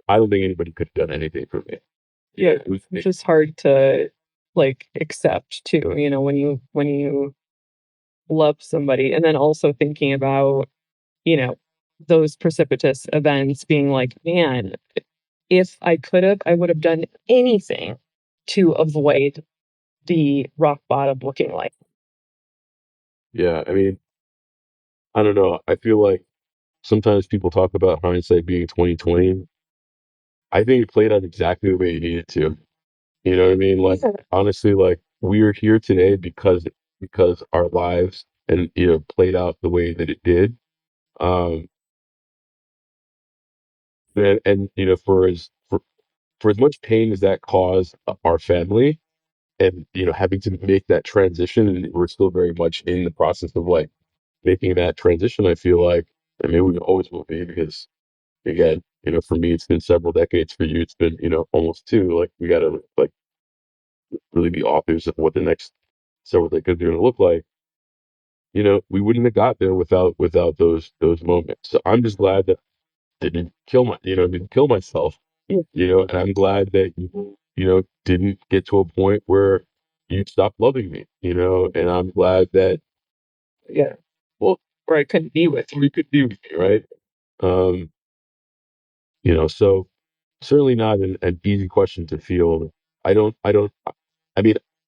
B: I don't think anybody could have done anything for me. Yeah, it was
A: It's just hard to like accept too, when you love somebody and then also thinking about, you know, those precipitous events being like, man, if I could have, I would have done anything to avoid the rock bottom looking like.
B: yeah, I mean, I don't know. I feel like sometimes people talk about hindsight being 2020. I think it played out exactly the way it needed to. You know what I mean? Like, yeah, honestly, like, we are here today because our lives and played out the way that it did. Um and for as much pain as that caused our family, and having to make that transition, and we're still very much in the process of like making that transition. I feel like, I mean, we always will be, because again, for me it's been several decades, for you it's been almost two. Like, we got to like really be authors of what the next several decades are going to look like. We wouldn't have got there without those moments. So I'm just glad that didn't kill myself. Yeah. And I'm glad that you didn't get to a point where you stopped loving me. And I'm glad that, yeah, well, where I couldn't be with you, you could be with me, right? Um, so certainly not an easy question to field. I mean,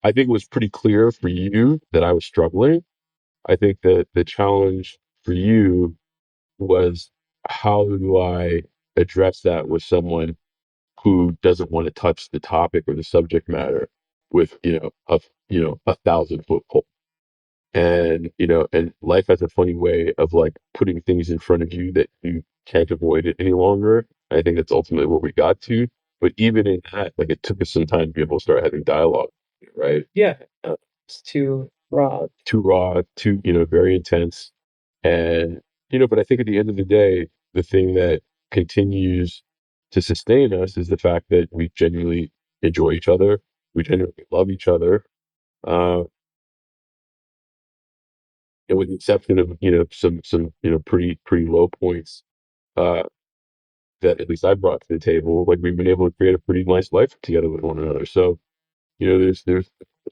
B: I think it was pretty clear for you that I was struggling. I think that the challenge for you was, how do I address that with someone who doesn't want to touch the topic or the subject matter with, a 1,000-foot pole. And life has a funny way of like putting things in front of you that you can't avoid it any longer. I think that's ultimately where we got to. But even in that, like, it took us some time to be able to start having dialogue, right? Yeah. It's too, very intense. And, but I think at the end of the day, the thing that continues to sustain us is the fact that we genuinely enjoy each other. We genuinely love each other. Uh, and with the exception of, some, pretty low points, uh, that at least I brought to the table, like, we've been able to create a pretty nice life together with one another. So, there's a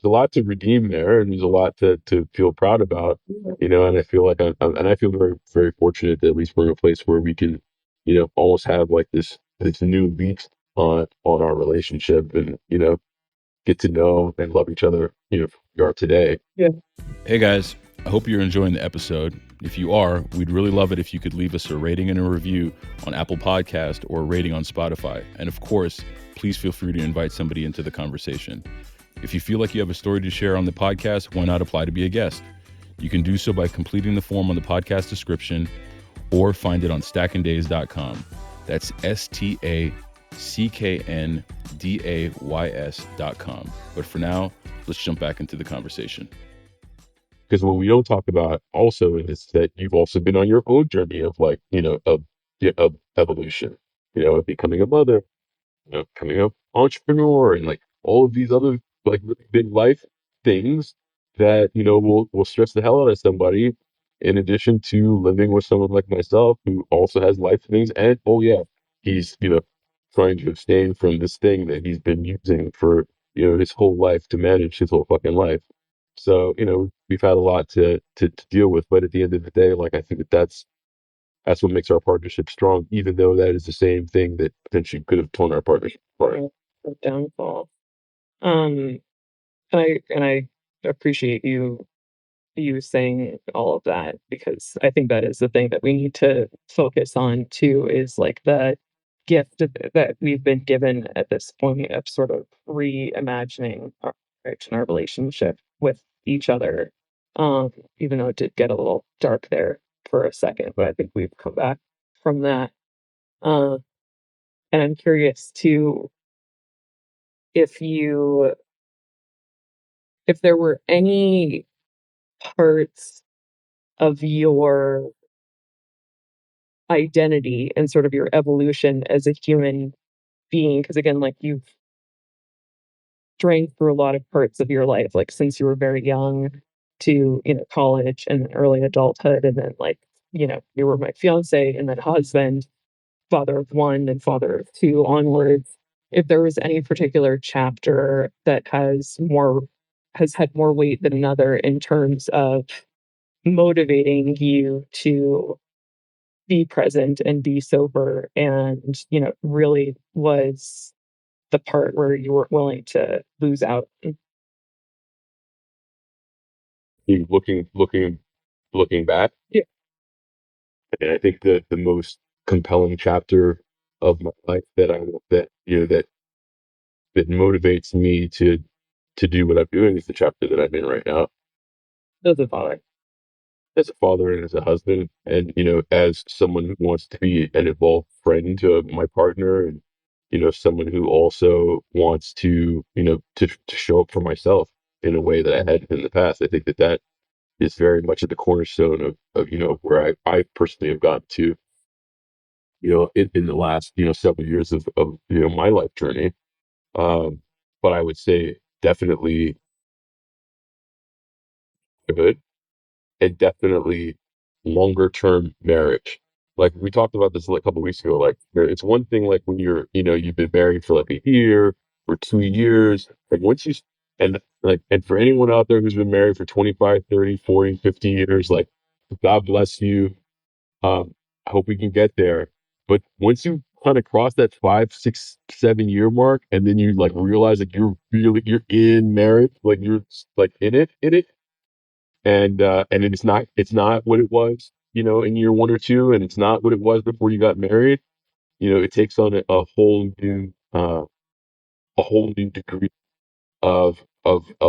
B: lot to redeem there, and there's a lot to feel proud about. And I feel like and I feel very, very fortunate that at least we're in a place where we can, almost have like this new lease on our relationship, and get to know and love each other, we are today. Yeah.
C: Hey guys, I hope you're enjoying the episode. If you are, we'd really love it if you could leave us a rating and a review on Apple Podcast or a rating on Spotify. And of course, please feel free to invite somebody into the conversation. If you feel like you have a story to share on the podcast, why not apply to be a guest? You can do so by completing the form on the podcast description or find it on stackanddays.com. That's stacknday's.com. But for now, let's jump back into the conversation.
B: Because what we don't talk about also is that you've also been on your own journey of, like, of evolution, of becoming a mother, becoming an entrepreneur, and like all of these other like really big life things that, will stress the hell out of somebody, in addition to living with someone like myself who also has life things. And oh yeah, he's, trying to abstain from this thing that he's been using for, his whole life to manage his whole fucking life. So, we've had a lot to deal with, but at the end of the day, like, I think that's what makes our partnership strong, even though that is the same thing that potentially could have torn our partnership apart.
A: The downfall. Um, and I appreciate you saying all of that, because I think that is the thing that we need to focus on too, is like the gift that we've been given at this point of sort of reimagining our marriage and our relationship with each other. Um, Even though it did get a little dark there for a second, but I think we've come back from that. Uh, and I'm curious too, if you if there were any parts of your identity and sort of your evolution as a human being, because again, like, you've drank through a lot of parts of your life, like since you were very young to, college and then early adulthood, and then, like, you were my fiance and then husband, father of one and father of two onwards. If there was any particular chapter that has had more weight than another in terms of motivating you to be present and be sober, and really was the part where you were willing to lose out.
B: Looking back,
A: Yeah,
B: and I think the most compelling chapter of my life that motivates me to do what I'm doing is the chapter that I'm in right now,
A: as a father.
B: as a father and as a husband, and as someone who wants to be an involved friend to my partner, and someone who also wants to show up for myself in a way that I hadn't in the past. I think that is very much at the cornerstone of where I personally have gotten to in the last several years of my life journey. um but I would say definitely good, and definitely longer term marriage. Like, we talked about this like a couple weeks ago. Like, it's one thing, like, when you've been married for like a year or 2 years. Like, and for anyone out there who's been married for 25, 30, 40, 50 years, like, God bless you. I hope we can get there. But once you kind of cross that 5, 6, 7 year mark, and then you like realize like you're in marriage, like you're like in it, and it's not what it was, in year one or two, and it's not what it was before you got married. It takes on a whole new degree of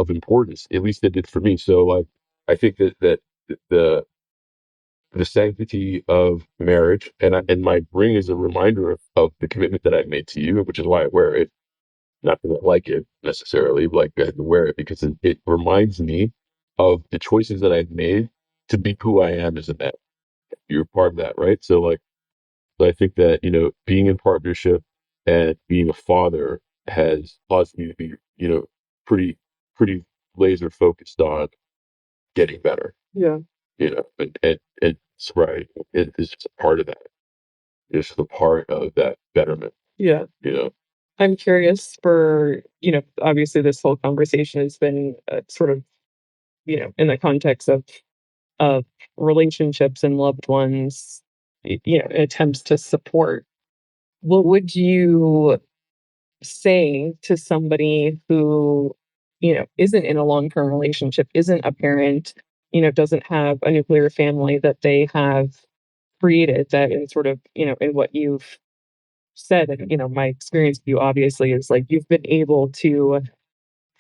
B: importance. At least it did for me. So, like, I think that the the sanctity of marriage, and my ring is a reminder of the commitment that I've made to you, which is why I wear it. Not that I like it necessarily, but, like, I have to wear it because it reminds me of the choices that I've made to be who I am as a man. You're part of that, right? So I think that being in partnership and being a father has caused me to be pretty pretty laser focused on getting better.
A: Yeah.
B: And sobriety is just a part of that. It's just a part of that betterment.
A: Yeah.
B: You know,
A: I'm curious for, obviously this whole conversation has been sort of, in the context of relationships and loved ones, attempts to support. What would you say to somebody who, isn't in a long-term relationship, isn't a parent, doesn't have a nuclear family that they have created, that in sort of, in what you've said, and, my experience with you obviously is like you've been able to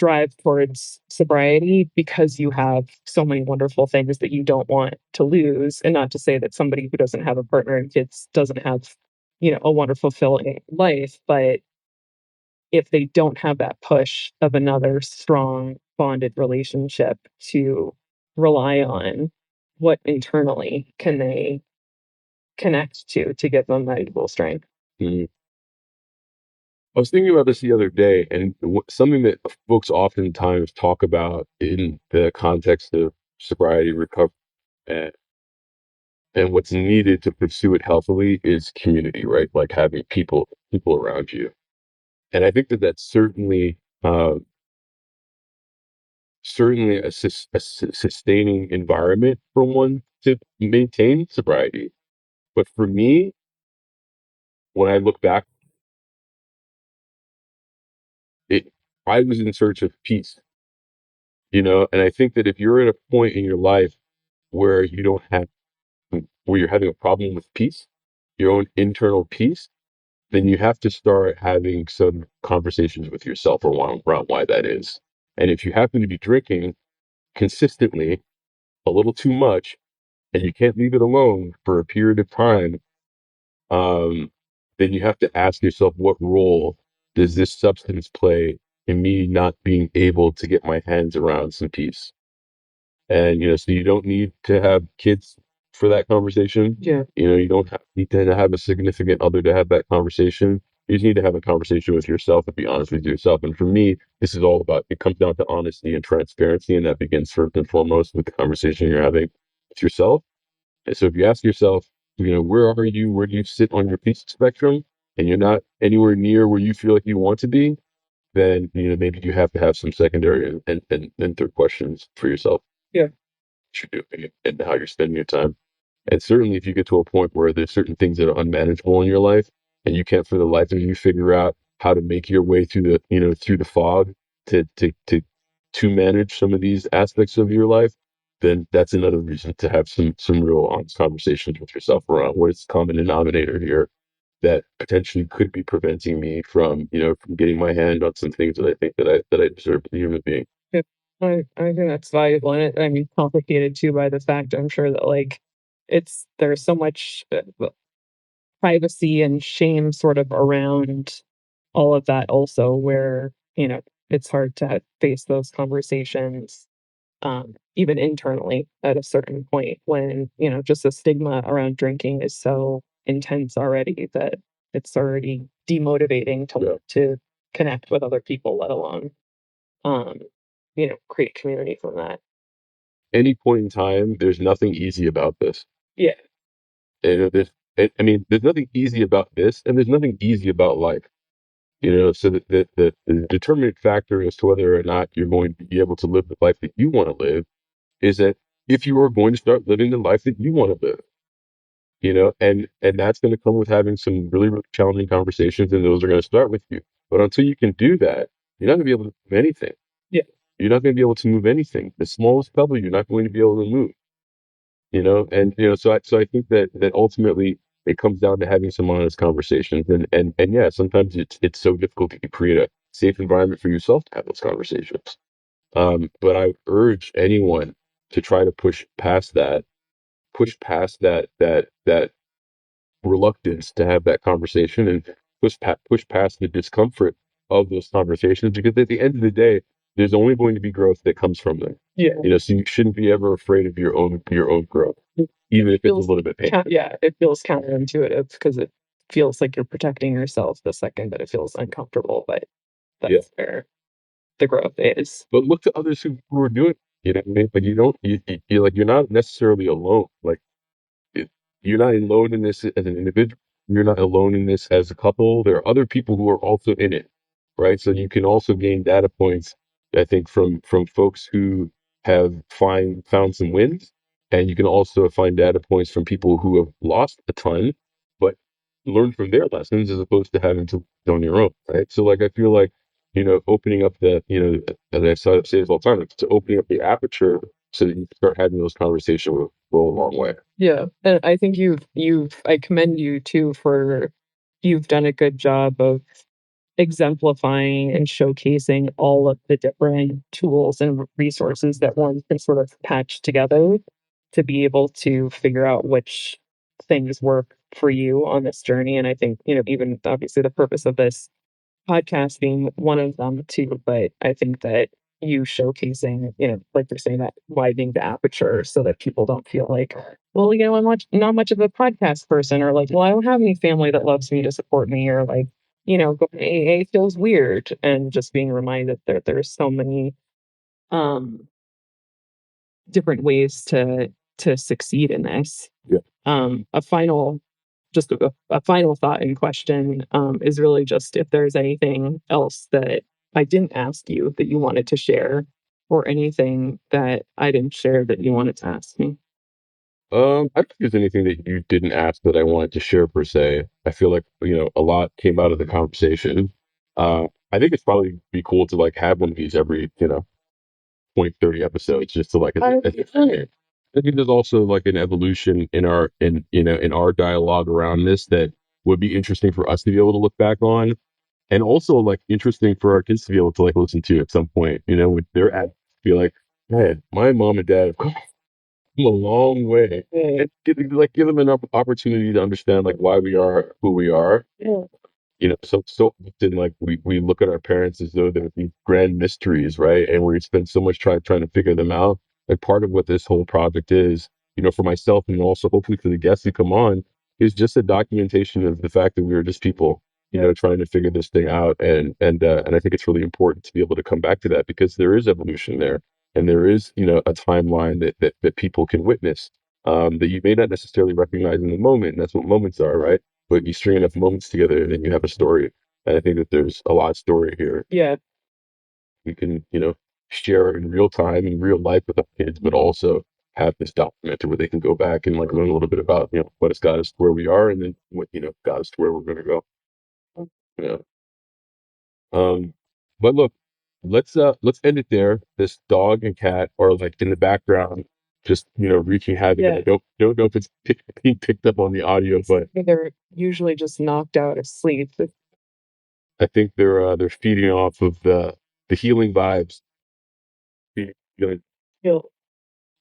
A: drive towards sobriety because you have so many wonderful things that you don't want to lose. And not to say that somebody who doesn't have a partner and kids doesn't have, a wonderful, fulfilling life, but if they don't have that push of another strong bonded relationship to rely on, what internally can they connect to give them that equal strength?
B: mhm. I was thinking about this the other day, and something that folks oftentimes talk about in the context of sobriety recovery, and, and what's needed to pursue it healthily is community, right? Like, having people around you. And I think that that's certainly certainly a sustaining environment for one to maintain sobriety. But for me, when I look back, it I was in search of peace, and I think that if you're at a point in your life where you don't have where you're having a problem with peace, your own internal peace, then you have to start having some conversations with yourself around why that is. And if you happen to be drinking consistently a little too much and you can't leave it alone for a period of time, um, then you have to ask yourself, what role does this substance play in me not being able to get my hands around some peace? And, so you don't need to have kids for that conversation.
A: Yeah.
B: You don't need to have a significant other to have that conversation. You just need to have a conversation with yourself and be honest with yourself. And for me, this is all about, it comes down to honesty and transparency. And that begins first and foremost with the conversation you're having with yourself. And so if you ask yourself, where are you? Where do you sit on your peace spectrum? And you're not anywhere near where you feel like you want to be, then, maybe you have to have some secondary and third questions for yourself.
A: Yeah.
B: What you're doing and how you're spending your time. And certainly if you get to a point where there's certain things that are unmanageable in your life and you can't for the life of you figure out how to make your way through through the fog to manage some of these aspects of your life, then that's another reason to have some real honest conversations with yourself around what is the common denominator here that potentially could be preventing me from getting my hand on some things that I think that I deserve as a human being.
A: Yeah. I think that's valuable, and I mean, complicated too by the fact I'm sure that, like, there's so much, privacy and shame sort of around all of that also where, it's hard to face those conversations, even internally at a certain point when, just the stigma around drinking is so intense already that it's already demotivating to
B: Yeah.
A: to connect with other people, let alone, um, create community from that.
B: Any point in time, there's nothing easy about this.
A: Yeah.
B: I mean, there's nothing easy about this, and there's nothing easy about life. So the determinant factor as to whether or not you're going to be able to live the life that you want to live is that if you are going to start living the life that you want to live, and that's going to come with having some really, really challenging conversations, and those are going to start with you. But until you can do that, you're not going to be able to move anything.
A: Yeah.
B: You're not going to be able to move anything. The smallest pebble, you're not going to be able to move. And so I think that ultimately it comes down to having some honest conversations, and yeah, sometimes it's so difficult to create a safe environment for yourself to have those conversations. But I urge anyone to try to push past that reluctance to have that conversation, and push past the discomfort of those conversations, because at the end of the day, there's only going to be growth that comes from them.
A: Yeah.
B: So you shouldn't be ever afraid of your own growth, even if it's a
A: Feels
B: little bit painful.
A: yeah, it feels counterintuitive because it feels like you're protecting yourself the second that it feels uncomfortable, but
B: Yeah.
A: that's where the growth is.
B: But look to others who are doing it. You know what I mean? Like you don't you like you're not necessarily alone. Like it, you're not alone in this as an individual. You're not alone in this as a couple. There are other people who are also in it, right? So you can also gain data points, I think, from folks who have found some wins, and you can also find data points from people who have lost a ton, but learn from their lessons as opposed to having to on your own, right? So like I feel like opening up as I say this all the time, to opening up the aperture so that you can start having those conversations will go a long way.
A: Yeah, and I think I commend you too for you've done a good job of exemplifying and showcasing all of the different tools and resources that one can sort of patch together to be able to figure out which things work for you on this journey. And I think, even obviously the purpose of this podcast being one of them too, but I think that you showcasing, like you're saying, that widening the aperture so that people don't feel like, well, I'm not much of a podcast person, or like, well, I don't have any family that loves me to support me, or like, going to AA feels weird, and just being reminded that there's so many um different ways to succeed in this.
B: Yeah.
A: A final just a final thought and question, is really just if there's anything else that I didn't ask you that you wanted to share, or anything that I didn't share that you wanted to ask me?
B: I don't think there's anything that you didn't ask that I wanted to share per se. I feel like, a lot came out of the conversation. I think it's probably be cool to like have one of these every, 20, 30 episodes just to like, I think there's also like an evolution in our dialogue around this that would be interesting for us to be able to look back on, and also like interesting for our kids to be able to like listen to at some point, when they're at, be like, man, my mom and dad have come a long way. And give them an opportunity to understand like why we are who we are. Yeah. So often like we look at our parents as though they're these grand mysteries, right? And we spend so much time trying to figure them out. Like part of what this whole project is, for myself and also hopefully for the guests who come on, is just a documentation of the fact that we are just people, trying to figure this thing out. And I think it's really important to be able to come back to that because there is evolution there, and there is, a timeline that people can witness, that you may not necessarily recognize in the moment. And that's what moments are, right? But you string enough moments together and then you have a story. And I think that there's a lot of story here.
A: Yeah.
B: We can, share in real time, in real life with our kids, but also have this documentary where they can go back and like learn a little bit about, what has got us to where we are and then what, got us to where we're going to go. Yeah. But look, let's end it there. This dog and cat are like in the background, just, wreaking havoc. Yeah. I don't know if it's being picked up on the audio, but
A: they're usually just knocked out asleep.
B: I think they're feeding off of the healing vibes. Feeling-
A: Feel-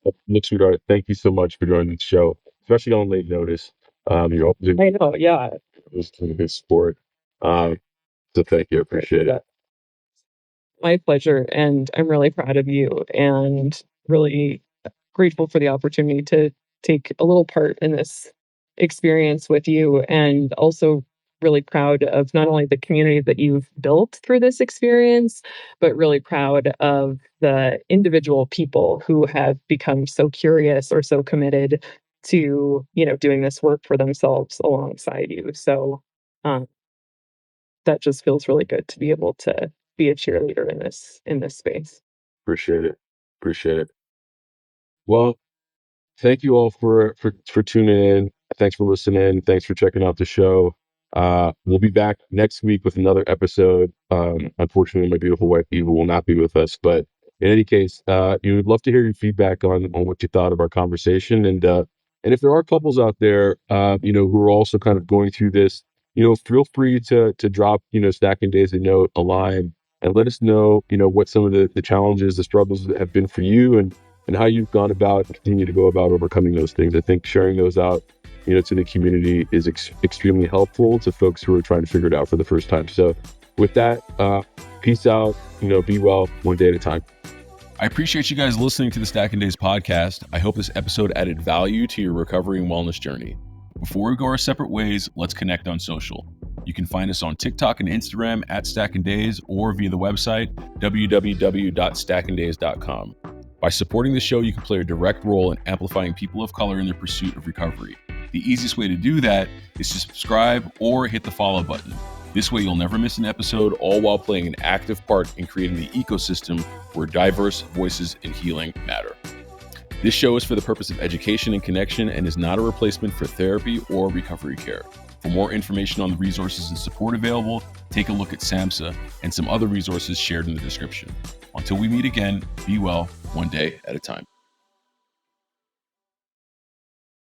B: Look, sweetheart, thank you so much for joining the show, especially on late notice. You're always
A: I know, yeah.
B: It was a good sport. So thank you, I appreciate it.
A: My pleasure, and I'm really proud of you and really grateful for the opportunity to take a little part in this experience with you, and also really proud of not only the community that you've built through this experience, but really proud of the individual people who have become so curious or so committed to, doing this work for themselves alongside you. So um, that just feels really good to be able to be a cheerleader in this space.
B: Appreciate it. Appreciate it. Well, thank you all for tuning in. Thanks for listening. Thanks for checking out the show. We'll be back next week with another episode. Unfortunately, my beautiful wife Eva will not be with us, but in any case, you would love to hear your feedback on what you thought of our conversation. And if there are couples out there, who are also kind of going through this, feel free to drop, Stacking Days a note, a line, and let us know, what some of the challenges, the struggles have been for you, and how you've gone about and continue to go about overcoming those things. I think sharing those out, to the community is extremely helpful to folks who are trying to figure it out for the first time. So with that, peace out, be well, one day at a time.
C: I appreciate you guys listening to the Stacking Days podcast. I hope this episode added value to your recovery and wellness journey. Before we go our separate ways, let's connect on social. You can find us on TikTok and Instagram at Stacking Days or via the website www.stackingdays.com. By supporting the show, you can play a direct role in amplifying people of color in their pursuit of recovery. The easiest way to do that is to subscribe or hit the follow button. This way, you'll never miss an episode, all while playing an active part in creating the ecosystem where diverse voices in healing matter. This show is for the purpose of education and connection and is not a replacement for therapy or recovery care. For more information on the resources and support available, take a look at SAMHSA and some other resources shared in the description. Until we meet again, be well, one day at a time.